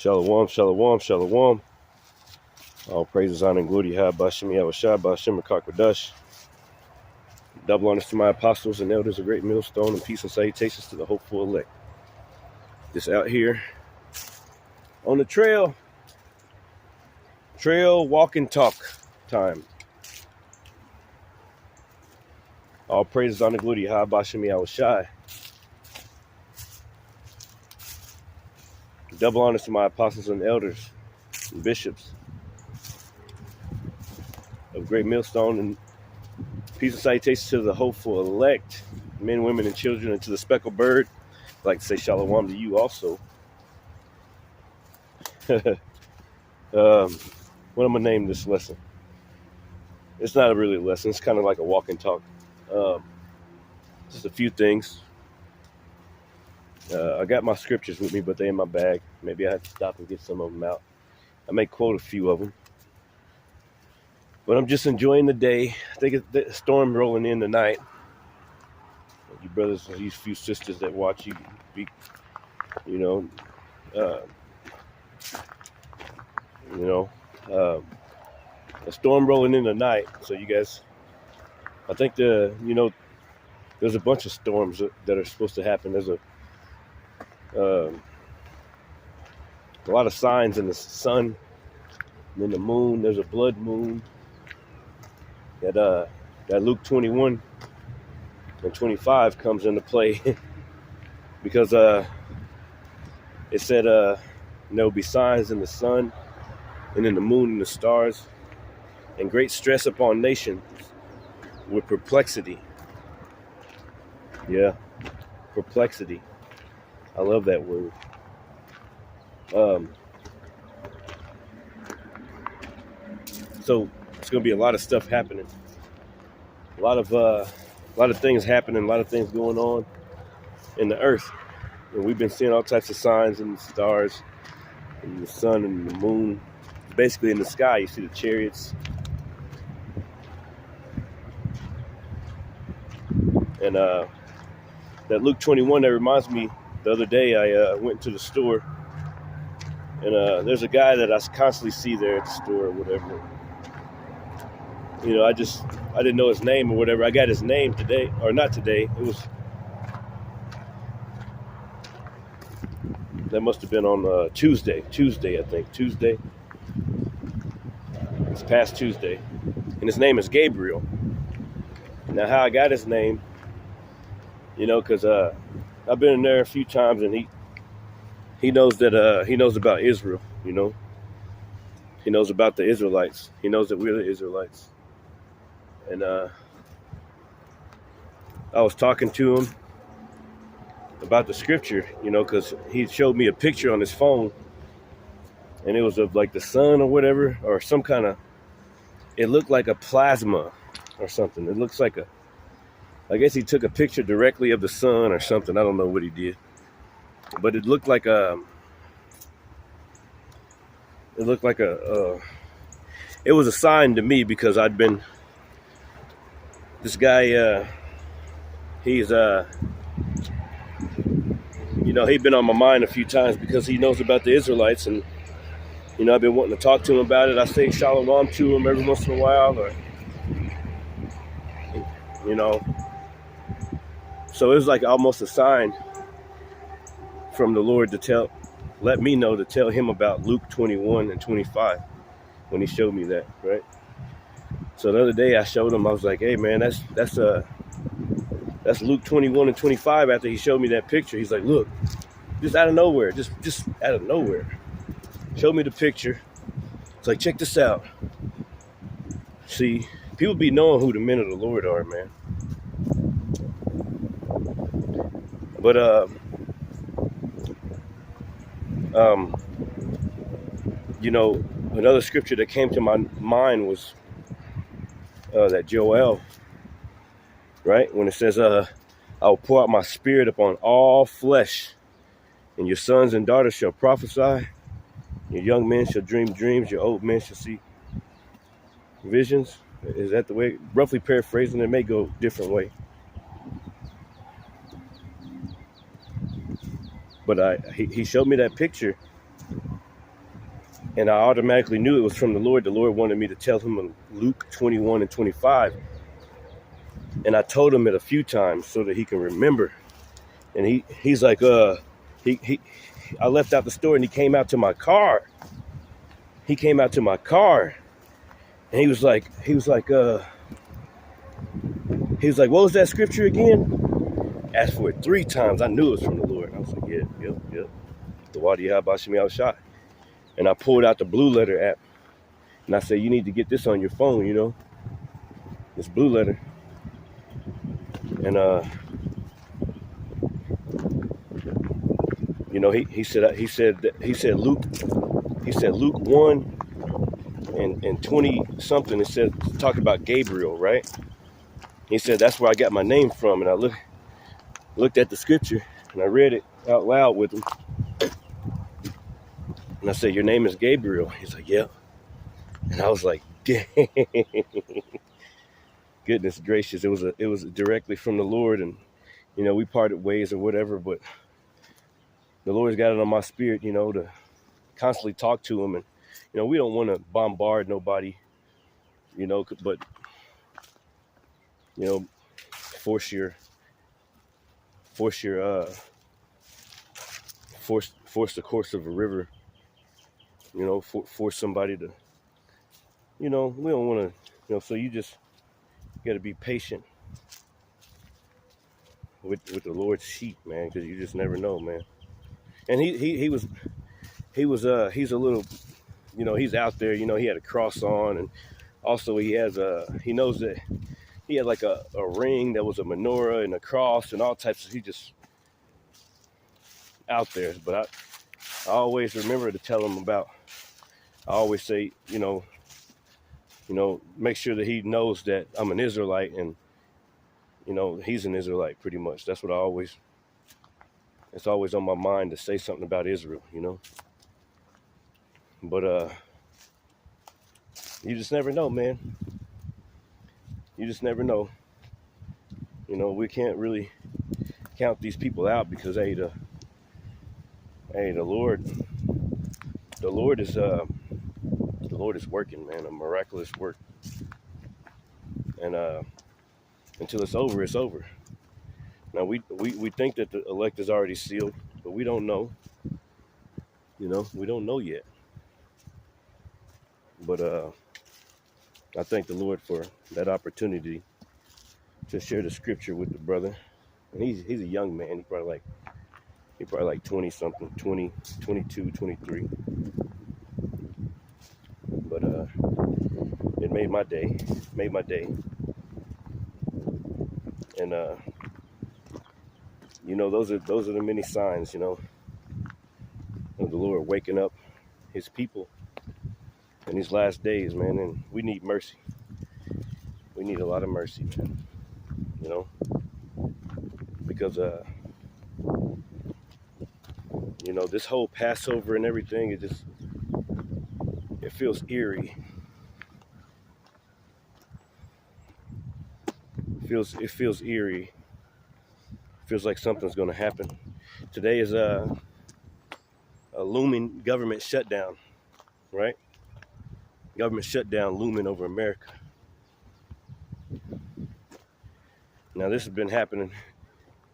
Shalom, shalom, shalom. All praises, honor, and glory to Yahweh Bashem, Yahushua, Bashem, Kakadash. Double honors to my apostles and elders, a great millstone, and peace and salutations to the hopeful elect. Just out here on the trail walk and talk time. All praises, honor, and glory to Yahweh Bashem, Yahushua. Double honors to my apostles and elders and bishops of great millstone, and peace and salutations to the hopeful elect, men, women, and children, and to the speckled bird. I'd like to say shalom to you also. What I'm going to name this lesson? It's not really a lesson. It's kind of like a walk and talk. Just a few things. I got my scriptures with me, but they're in my bag. Maybe I have to stop and get some of them out. I may quote a few of them. But I'm just enjoying the day. I think it's the storm rolling in tonight. You brothers and these few sisters that watch you, a storm rolling in tonight. So you guys, I think there's a bunch of storms that are supposed to happen. There's a lot of signs in the sun and in the moon. There's a blood moon. That Luke 21 and 25 comes into play because it said there'll be signs in the sun and in the moon and the stars, and great stress upon nations with perplexity. Yeah, perplexity. I love that word. So it's going to be a lot of stuff happening. A lot of things happening. A lot of things going on in the earth, and we've been seeing all types of signs in the stars, in the sun and the moon. Basically, in the sky, you see the chariots. And that Luke 21, that reminds me, the other day I went to the store, and there's a guy that I constantly see there at the store or whatever. I didn't know his name or whatever. I got his name today, or not today. That must have been on Tuesday, I think. Tuesday. It's past Tuesday. And his name is Gabriel. Now, how I got his name, because I've been in there a few times, and he knows that he knows about Israel, He knows about the Israelites. He knows that we're the Israelites. And I was talking to him about the scripture, because he showed me a picture on his phone, and it was of like the sun or whatever, or some kind of, it looked like a plasma or something. It looks like I guess he took a picture directly of the sun or something. I don't know what he did, but it looked like it was a sign to me, because this guy, he's he'd been on my mind a few times because he knows about the Israelites, and I've been wanting to talk to him about it. I say shalom to him every once in a while, so it was like almost a sign from the Lord to let me know to tell him about Luke 21 and 25 when he showed me that, right? So the other day I showed him, I was like, hey man, that's Luke 21 and 25 after he showed me that picture. He's like, look, just out of nowhere, just out of nowhere. Showed me the picture. It's like, check this out. See, people be knowing who the men of the Lord are, man. But another scripture that came to my mind was that Joel, right? When it says, I will pour out my spirit upon all flesh, and your sons and daughters shall prophesy, your young men shall dream dreams, your old men shall see visions. Is that the way? Roughly paraphrasing, it may go a different way. But he showed me that picture, And I automatically knew it was from the Lord. The Lord wanted me to tell him in Luke 21 and 25. And I told him it a few times so that he can remember. And he's like, he I left out the store and he came out to my car. He came out to my car and he was like, what was that scripture again? Asked for it 3 times. I knew it was from the Lord. I was like, yep. The Wadiyah Bashimi Al Shah. And I pulled out the Blue Letter app. And I said, you need to get this on your phone, this Blue Letter. And he said Luke 1 and 20 something. It said talking about Gabriel, right? He said that's where I got my name from. And I looked at the scripture and I read it out loud with him. And I said, your name is Gabriel. He's like, yeah. And I was like, dang. Goodness gracious. It was directly from the Lord. And, we parted ways or whatever, but the Lord's got it on my spirit, to constantly talk to him. And, we don't want to bombard nobody, but, force the course of a river, force somebody to, we don't want to, so you just got to be patient with the Lord's sheep, man, because you just never know, man. And he's a little, he's out there, he had a cross on, and also he knows that he had like a ring that was a menorah and a cross and all types of, he just out there. But I always remember to tell him I always say, make sure that he knows that I'm an Israelite and, he's an Israelite pretty much. That's what it's always on my mind to say something about Israel, But you just never know, man. You just never know. We can't really count these people out because the Lord is working, man, a miraculous work. And until it's over, it's over. Now we think that the elect is already sealed, but we don't know. We don't know yet. But I thank the Lord for that opportunity to share the scripture with the brother. And he's a young man. He probably like 20 something, 20, 22, 23. But it made my day. And those are the many signs, of the Lord waking up his people in these last days, man. And we need mercy. We need a lot of mercy, man. Because this whole Passover and everything, it feels eerie. It feels eerie. It feels like something's going to happen. Today is a looming government shutdown, right? Government shutdown looming over America. Now this has been happening.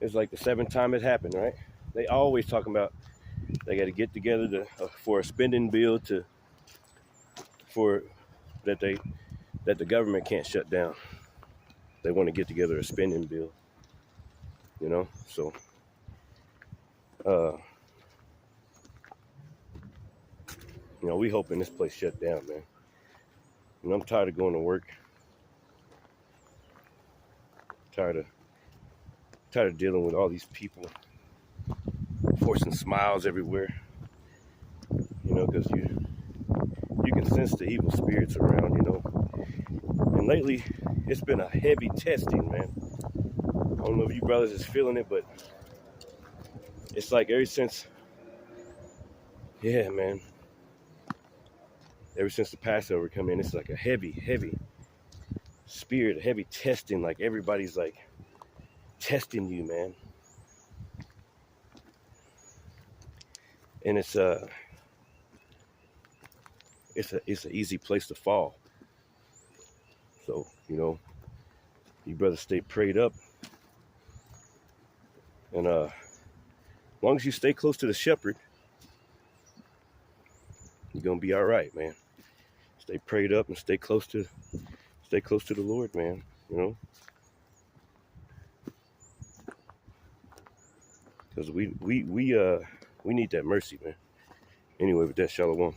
It's like the 7th time it happened, right? They always talking about they got to get together for a spending bill that the government can't shut down. They want to get together a spending bill, So, we hoping this place shut down, man. I'm tired of going to work. Tired of dealing with all these people forcing smiles everywhere. Because you can sense the evil spirits around, And lately, it's been a heavy testing, man. I don't know if you brothers is feeling it, but it's like ever since the Passover come in, it's like a heavy spirit, a heavy testing. Like everybody's like testing you, man. And it's it's an easy place to fall. So, you know, you better stay prayed up. And as long as you stay close to the shepherd, you're gonna be all right, man. Stay prayed up and stay close to the Lord, man. You know, because we need that mercy, man. Anyway, with that, shalom.